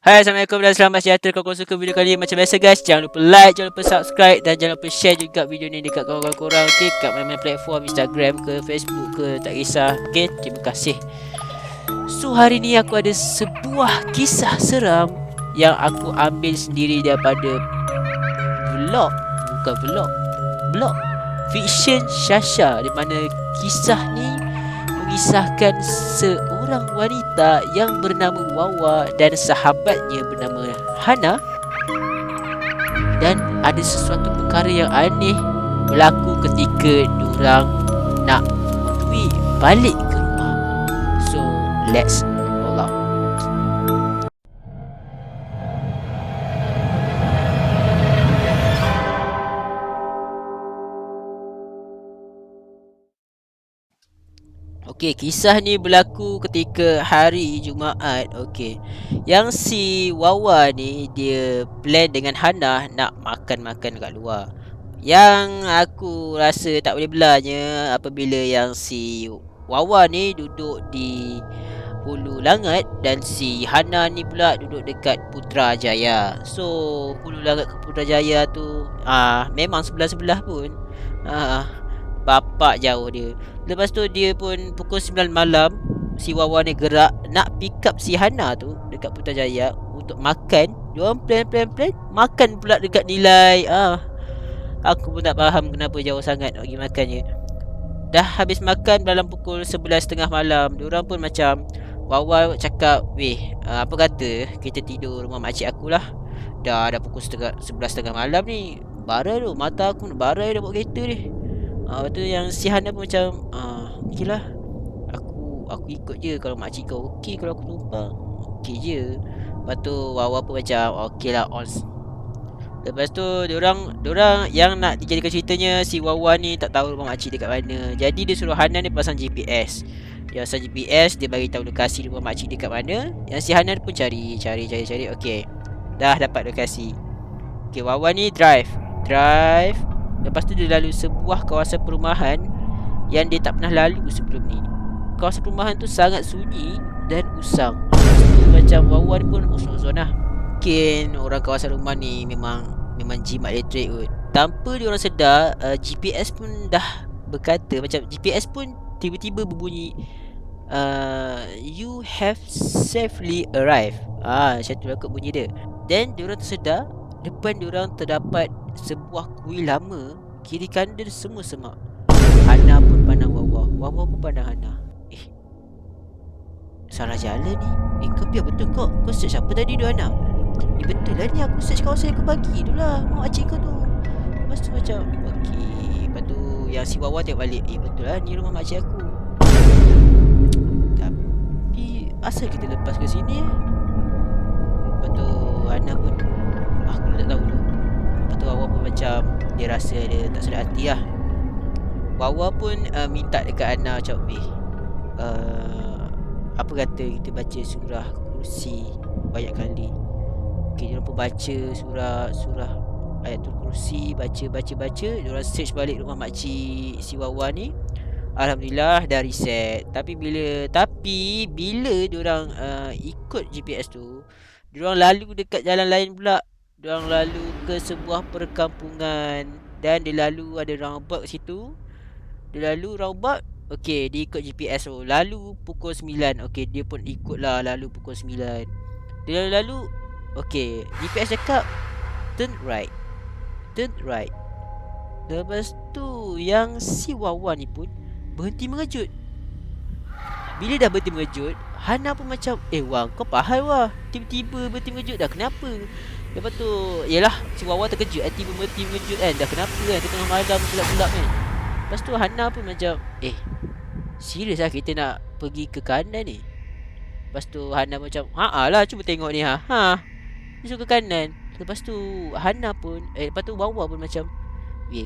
Hai, Assalamualaikum dan selamat sejahtera. Kalau korang suka video kali ini macam biasa guys, jangan lupa like, jangan lupa subscribe dan jangan lupa share juga video ni dekat kawan-kawan korang. Okay, kat mana-mana platform, Instagram ke, Facebook ke, tak kisah. Okay, terima kasih. So, hari ni aku ada sebuah kisah seram yang aku ambil sendiri daripada vlog. Bukan vlog, blog Fiction Shasha, di mana kisah ni mengisahkan seorang wanita yang bernama Wawa dan sahabatnya bernama Hana, dan ada sesuatu perkara yang aneh berlaku ketika diorang nak pergi balik ke rumah. So let's roll out. Okey, kisah ni berlaku ketika hari Jumaat. Okey, yang si Wawa ni dia plan dengan Hana nak makan-makan kat luar. Yang aku rasa tak boleh belanya apabila yang si Wawa ni duduk di Hulu Langat dan si Hana ni pula duduk dekat Putrajaya. So Hulu Langat ke Putrajaya tu memang sebelah-sebelah pun. Bapak jauh dia. Lepas tu dia pun pukul 9 malam si Wawa ni gerak nak pick up si Hana tu dekat Putrajaya untuk makan. Diorang plan makan pula dekat Nilai. Aku pun tak faham kenapa jauh sangat nak pergi makannya. Dah habis makan dalam pukul 11.30 malam. Diorang pun macam, Wawa cakap, weh, apa kata kita tidur rumah makcik aku lah. Dah pukul 11.30 malam ni. Bara tu, mata aku nak barai dah bawa kereta ni. Lepas tu yang si Hana pun macam, okey lah, Aku ikut je. Kalau makcik kau okey, kalau aku tumpang okey je. Lepas tu Wawa pun macam, okey lah, ons. Lepas tu diorang yang nak dijadikan ceritanya, si Wawa ni tak tahu rumah makcik dekat mana. Jadi dia suruh Hana ni pasang GPS. Dia pasang GPS, dia bagi tahu lokasi rumah makcik dekat mana. Yang si Hana pun cari. Okey, dah dapat lokasi. Okey, Wawa ni drive. Lepas tu dia lalu sebuah kawasan perumahan yang dia tak pernah lalu sebelum ni. Kawasan perumahan tu sangat sunyi dan usang. Macam Wawa ni pun uzon lah. Mungkin orang kawasan rumah ni memang jimat elektrik kot. Tanpa diorang sedar, GPS pun dah berkata, macam GPS pun tiba-tiba berbunyi, you have safely arrived. Macam tu lah kot bunyi dia. Dan diorang tersedar, depan diorang terdapat sebuah kuil lama. Kiri kanan dia semua semak. Hana pun pandang Wawa, Wawa pun pandang Hana. Salah jalan ni. Kau biar betul kau search apa tadi tu, Hana? Betul lah ni, aku search kawasan yang kau bagi tu lah, mak cik kau tu. Lepas tu macam, okey. Lepas tu yang si Wawa tengok balik, betul lah ni rumah makcik aku. Tapi asal kita lepas ke sini? Lepas tu Hana pun, aku tak tahu tu. Lepas tu Wawa pun macam, dia rasa dia tak sedar hati lah. Wawa pun minta dekat Hana macam, apa kata kita baca surah Kursi banyak kali. Okay, dia pun baca surah Ayatul Kursi, baca. Diorang search balik rumah makcik si Wawa ni. Alhamdulillah dah reset. Tapi bila diorang ikut GPS tu, diorang lalu dekat jalan lain pula. Diorang lalu ke sebuah perkampungan dan dia lalu ada roundabout kat situ. Dia lalu roundabout. Okey, dia ikut GPS tu. Lalu pukul 9. Okey, dia pun ikutlah lalu pukul 9. Dia lalu. Okey, GPS cakap turn right. Lepas tu yang si Wawa ni pun berhenti mengejut. Bila dah berhenti mengejut, Hana pun macam, Wang, kau pahal wah, tiba-tiba berhenti mengejut dah, kenapa? Lepas tu, yelah, si Wawa terkejut, tiba berhenti mengejut kan, dah kenapa kan, tengah malam gelap-gelap kan. Lepas tu Hana pun macam, serius lah kita nak pergi ke kanan ni? Lepas tu Hana macam, lah, cuba tengok ni dia suka kanan. Lepas tu Hana pun, lepas tu Wawa pun macam,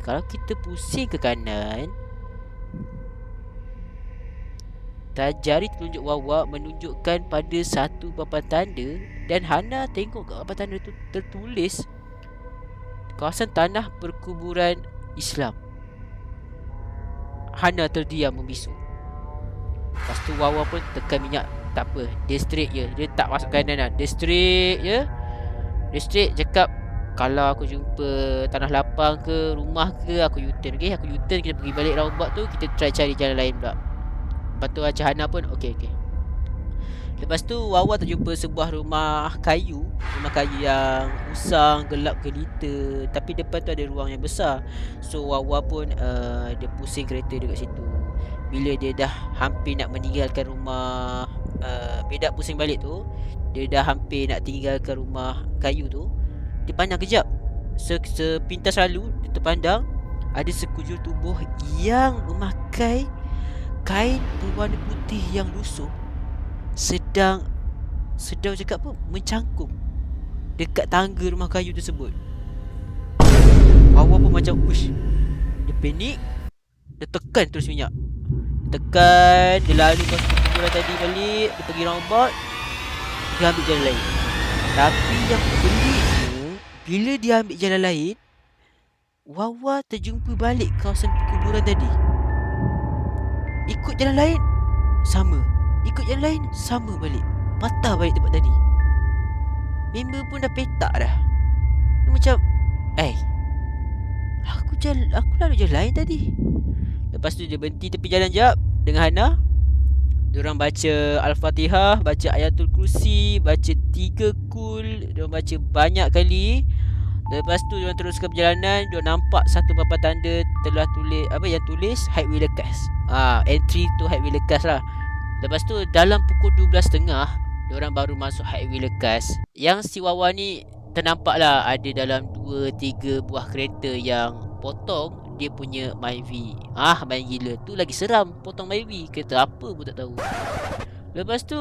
kalau kita pusing ke kanan, jari telunjuk Wawa menunjukkan pada satu papan tanda. Dan Hana tengok kat papan tanda tu tertulis kawasan tanah perkuburan Islam. Hana terdiam membisu. Lepas tu Wawa pun tekan minyak tak apa, dia straight je. Dia tak masuk kanan lah. Dia straight je. Dia straight cakap, kalau aku jumpa tanah lapang ke rumah ke, aku U-turn. Okay, aku U-turn, kita pergi balik roundabout tu, kita try cari jalan lain pula. Lepas tu Encik Hana pun okay. Lepas tu Wawa terjumpa sebuah rumah kayu yang usang, gelap gelita. Tapi depan tu ada ruang yang besar. So Wawa pun dia pusing kereta dekat situ. Bila dia dah hampir nak meninggalkan rumah bedak pusing balik tu, dia dah hampir nak tinggalkan rumah kayu tu, dia pandang kejap. Sepintas lalu dia terpandang ada sekujur tubuh yang memakai kain berwarna putih yang lusuh sedang cakap apa, mencangkung dekat tangga rumah kayu tersebut. Wawa pun macam push. Dia panik. Dia tekan terus minyak. Dia lalu pas perkumpulan tadi balik. Dia pergi roundabout. Dia ambil jalan lain. Tapi yang peliknya, bila dia ambil jalan lain, Wawa terjumpa balik kawasan perkuburan tadi. Ikut jalan lain, sama. Ikut jalan lain, sama balik. Patah balik tempat tadi. Member pun dah petak dah. Dia macam, aku lalu jalan lain tadi. Lepas tu dia berhenti tepi jalan jap dengan Hana. Diorang baca Al-Fatihah, baca Ayatul Kursi, baca 3 kul. Diorang baca banyak kali. Lepas tu diorang teruskan perjalanan. Diorang nampak satu papan tanda telah tulis yang tulis Highway Lekas. Entry to Highway Lekas lah. Lepas tu dalam pukul 12.30 diorang baru masuk Highway Lekas. Yang si Wawa ni ternampak lah ada dalam 2-3 buah kereta yang potong dia punya Myvi. Main gila. Tu lagi seram, potong Myvi. Kereta apa pun tak tahu. Lepas tu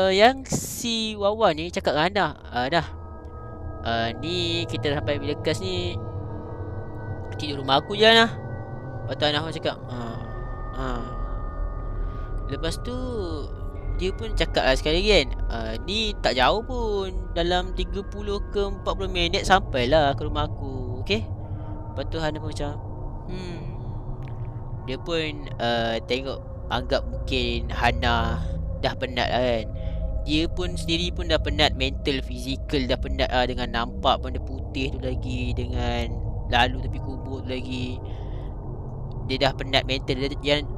yang si Wawa ni cakap dengan Hana, ni kita dah sampai Highway Lekas ni, tidur rumah aku je lah. Lepas tu Hana pun cakap lepas tu dia pun cakap lah sekali kan, ni tak jauh pun, dalam 30 ke 40 minit sampailah ke rumah aku. Okay. Lepas tu Hana pun macam dia pun tengok, anggap mungkin Hana dah penat lah kan. Dia pun sendiri pun dah penat, mental, fizikal dah penat lah, dengan nampak benda putih tu lagi, dengan lalu tepi kubur tu lagi. Dia dah penat mental.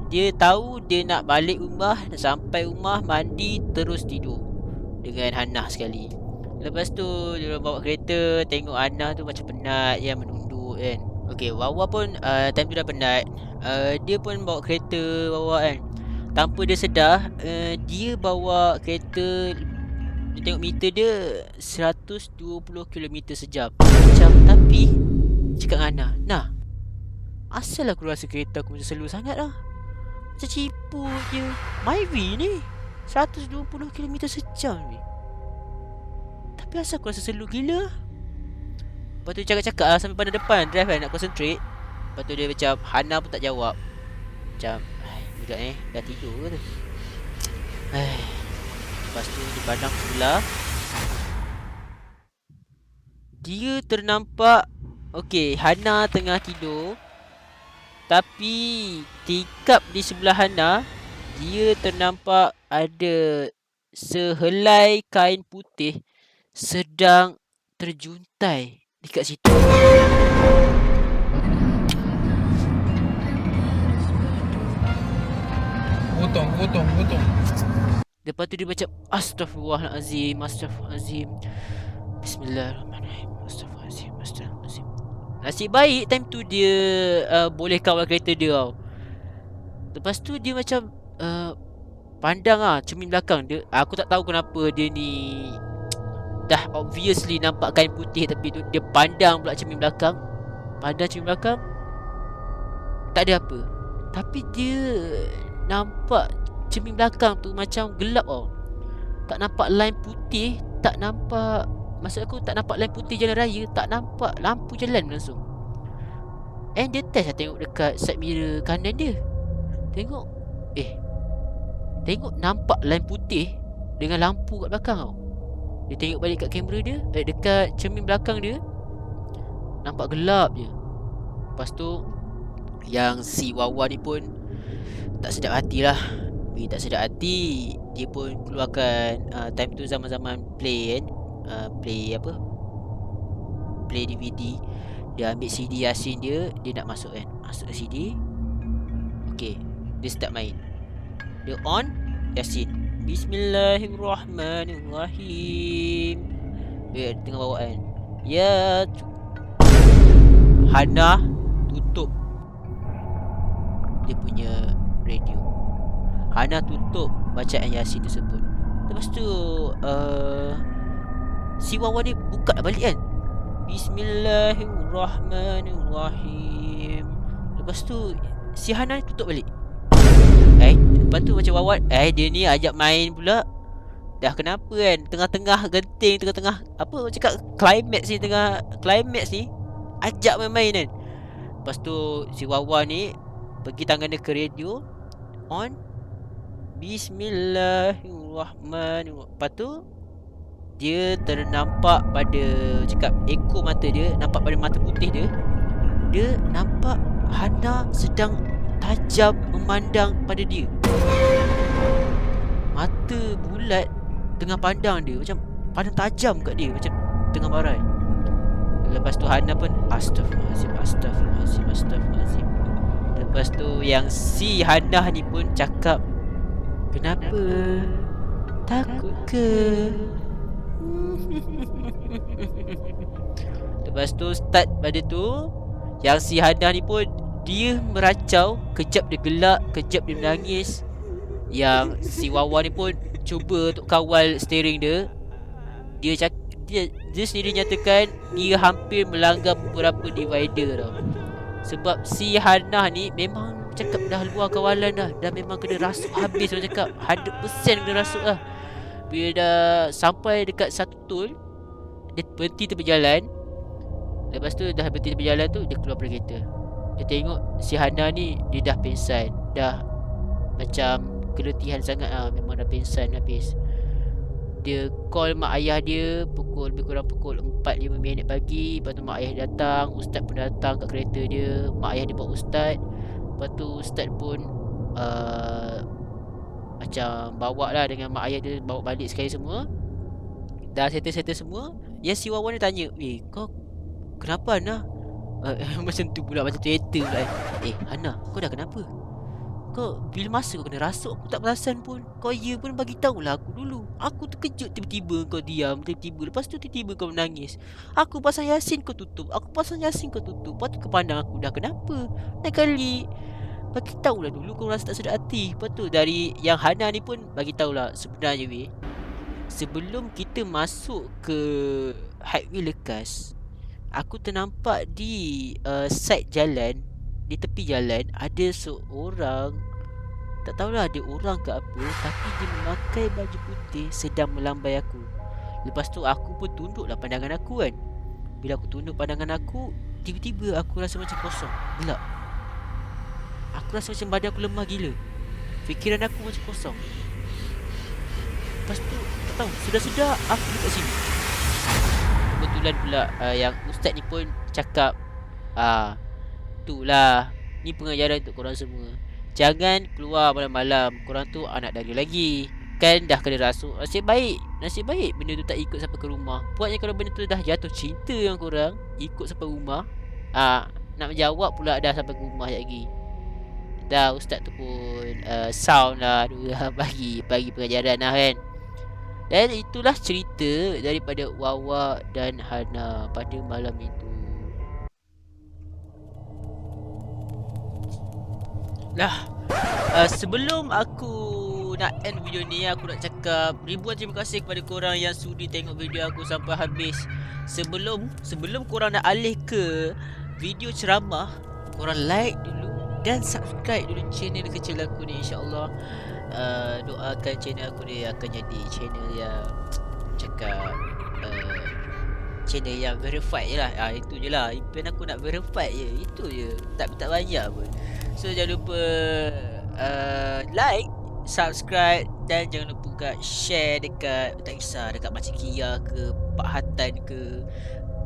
Dia tahu dia nak balik rumah, sampai rumah mandi terus tidur dengan Hana sekali. Lepas tu dia bawa kereta, tengok Hana tu macam penat yang menunduk kan. Okay, Wawa pun time tu dah penat. Dia pun bawa kereta kan. Tanpa dia sedar, dia bawa kereta, dia tengok meter dia 120 km sejam. Macam, tapi cakap dengan Hana, asal aku rasa kereta aku macam slow sangat lah, macam cipu je. Myvi ni 120 km sejam ni, tapi asal aku rasa slow gila. Lepas tu cakap-cakap lah sampai pandang depan, drive kan, nak concentrate. Lepas tu dia macam, Hana pun tak jawab. Macam, budak ni dah tidur ke tu. Lepas tu dia pandang sebelah. Dia ternampak, Hana tengah tidur, tapi tingkap di sebelah Hana, dia ternampak ada sehelai kain putih sedang terjuntai dekat situ. Potong. Lepas tu dia macam, Astaghfirullahalazim. Bismillahirrahmanirrahim. Astaghfirullahalazim. Nasib baik time tu dia boleh kawal kereta dia tau. Lepas tu dia macam pandang cermin belakang dia. Aku tak tahu kenapa dia ni dah obviously nampak kain putih, tapi tu dia pandang pula cermin belakang. Pandang cermin belakang, tak ada apa. Tapi dia nampak cermin belakang tu macam gelap tau. Tak nampak line putih, tak nampak, maksud aku tak nampak line putih jalan raya, tak nampak lampu jalan langsung. And dia test lah tengok dekat side mirror kanan dia. Tengok nampak line putih dengan lampu kat belakang tau. Dia tengok balik kat kamera dia, dekat cermin belakang dia, nampak gelap je. Lepas tu yang si Wawa ni pun tak sedap hati lah. Bila tak sedap hati, dia pun keluarkan time tu zaman-zaman play kan, play apa, play DVD. Dia ambil CD Yasin dia nak masuk kan, masuk ke CD. Okay, dia start main. Dia on Yasin, Bismillahirrahmanirrahim. Dia tengah bawa kan, ya Hana tutup dia punya radio. Hana tutup bacaan Yasin tersebut. Lepas tu si Wawan ni buka balik kan, Bismillahirrahmanirrahim. Lepas tu si Hana ni tutup balik. Lepas tu macam Wawan, dia ni ajak main pula. Dah kenapa kan, tengah-tengah genting, tengah-tengah apa cakap, climax ni, tengah climax ni ajak main-main kan. Lepas tu si Wawan ni pergi tangan dia ke radio, on Bismillahirrahmanirrahim. Lepas tu dia ternampak pada cakap ekor mata dia, nampak pada mata putih dia, dia nampak Hana sedang tajam memandang pada dia. Mata bulat tengah pandang dia, macam pandang tajam kat dia, macam tengah marah. Lepas tu Hana pun Astaghfirullahaladzim, Astaghfirullahaladzim, Astaghfirullahaladzim. Lepas tu yang si Hana ni pun cakap, kenapa? Takut ke? Lepas tu start pada tu, yang si Hana ni pun dia meracau, kejap dia gelak, kejap dia menangis. Yang si Wawan ni pun cuba untuk kawal steering dia. Dia sendiri nyatakan dia hampir melanggar beberapa divider tau. Sebab si Hana ni memang cakap dah luar kawalan dah. Dah memang kena rasuk habis, orang cakap 100% kena rasuk lah. Bila dah sampai dekat satu tol, dia berhenti tepi jalan. Lepas tu dah berhenti tepi jalan tu, dia keluar dari kereta. Dia tengok si Hana ni, dia dah pingsan. Dah macam keletihan sangat lah, memang dah pingsan habis. Dia call mak ayah dia lebih kurang pukul 4-5 minit pagi. Lepas tu mak ayah datang, ustaz pun datang kat kereta dia. Mak ayah dia bawa ustaz. Lepas tu ustaz pun macam bawa lah dengan mak ayah dia, bawa balik sekali semua. Dah settle semua. Yang si Wawan dia tanya, kau kenapa Hana? Macam tu pula, macam cerita pula. Hana, kau dah kenapa? Kau bila masa kau kena rasuk, aku tak perasan pun. Kau pun bagi tahulah aku dulu. Aku terkejut tiba-tiba kau diam, tiba-tiba. Lepas tu tiba-tiba kau menangis. Aku pasang Yasin kau tutup. Aku pasang Yasin kau tutup. Lepas tu kau pandang aku, dah kenapa? Lain kali bagi tahulah dulu, kau rasa tak sedap hati. Lepas tu dari yang Hana ni pun bagi tahulah, sebenarnya sebelum kita masuk ke highway lekas, aku ternampak di side jalan, di tepi jalan ada seorang, tak tahulah dia orang ke apa, tapi dia memakai baju putih sedang melambai aku. Lepas tu aku pun tunduklah pandangan aku kan. Bila aku tunduk pandangan aku, tiba-tiba aku rasa macam kosong, gelap. Aku rasa macam badan aku lemah gila. Fikiran aku macam kosong. Lepas tu tak tahu, sedar-sedar aku dekat sini. Kebetulan pula yang ustaz ni pun cakap, itulah, ni pengajaran untuk korang semua. Jangan keluar malam-malam. Korang tu anak dara lagi. Kan dah kena rasuk. Nasib baik benda tu tak ikut sampai ke rumah. Buatnya kalau benda tu dah jatuh cinta dengan korang, ikut sampai rumah, nak menjawab pula dah sampai ke rumah lagi. Dah ustaz tu pun sound lah bagi pengajaran lah kan. Dan itulah cerita daripada Wawa dan Hana pada malam itu. Sebelum aku nak end video ni, aku nak cakap ribuan terima kasih kepada korang yang sudi tengok video aku sampai habis. Sebelum korang nak alih ke video ceramah, korang like dulu dan subscribe dulu channel kecil aku ni. InsyaAllah doakan channel aku ni akan jadi channel yang cakap channel yang verified je lah. Itu je lah, impian aku nak verified je. Itu je, tak banyak pun. So jangan lupa like, subscribe dan jangan lupa kat share dekat, tak kisah dekat Makcik Kia ke, Pak Hatan ke,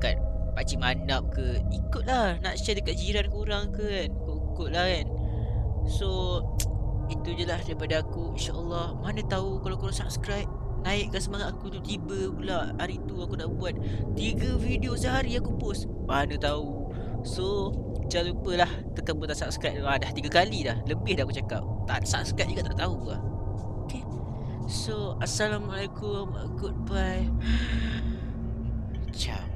kat Pakcik Manap ke, ikutlah. Nak share dekat jiran korang ke kan, ikut-ikut lah kan. So Itu je lah daripada aku. InsyaAllah. Mana tahu kalau korang subscribe, naikkan semangat aku tu. Tiba pula hari tu aku nak buat 3 video sehari aku post. Mana tahu. So jangan lupa lah tekan butang subscribe tu. Dah 3 kali dah. Lebih dah aku cakap. Tak subscribe juga tak tahu lah. Okay. So Assalamualaikum. Goodbye. Ciao.